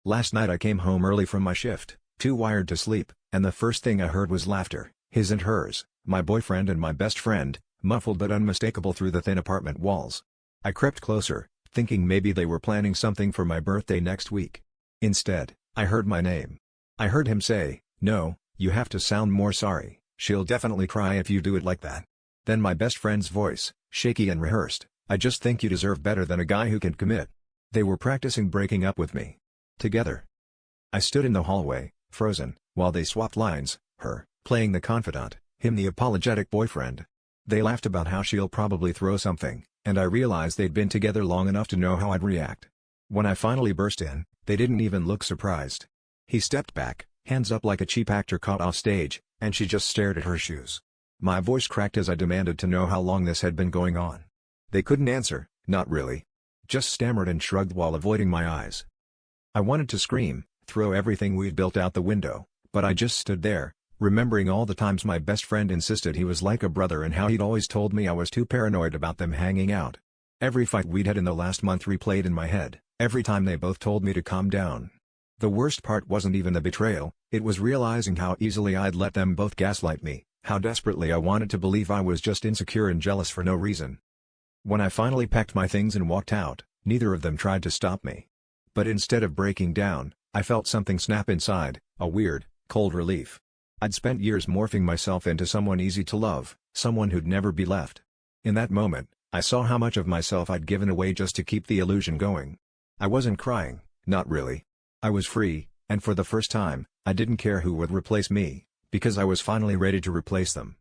Last night I came home early from my shift, too wired to sleep, and the first thing I heard was laughter, his and hers, my boyfriend and my best friend, muffled but unmistakable through the thin apartment walls. I crept closer, thinking maybe they were planning something for my birthday next week. Instead, I heard my name. I heard him say, "No, you have to sound more sorry, she'll definitely cry if you do it like that." Then my best friend's voice, shaky and rehearsed, "I just think you deserve better than a guy who can commit." They were practicing breaking up with me. Together. I stood in the hallway, frozen, while they swapped lines, her, playing the confidant, him the apologetic boyfriend. They laughed about how she'll probably throw something, and I realized they'd been together long enough to know how I'd react. When I finally burst in, they didn't even look surprised. He stepped back, hands up like a cheap actor caught off stage, and she just stared at her shoes. My voice cracked as I demanded to know how long this had been going on. They couldn't answer, not really. Just stammered and shrugged while avoiding my eyes. I wanted to scream, throw everything we'd built out the window, but I just stood there, remembering all the times my best friend insisted he was like a brother and how he'd always told me I was too paranoid about them hanging out. Every fight we'd had in the last month replayed in my head, every time they both told me to calm down. The worst part wasn't even the betrayal, it was realizing how easily I'd let them both gaslight me, how desperately I wanted to believe I was just insecure and jealous for no reason. When I finally packed my things and walked out, neither of them tried to stop me. But instead of breaking down, I felt something snap inside, a weird, cold relief. I'd spent years morphing myself into someone easy to love, someone who'd never be left. In that moment, I saw how much of myself I'd given away just to keep the illusion going. I wasn't crying, not really. I was free, and for the first time, I didn't care who would replace me, because I was finally ready to replace them.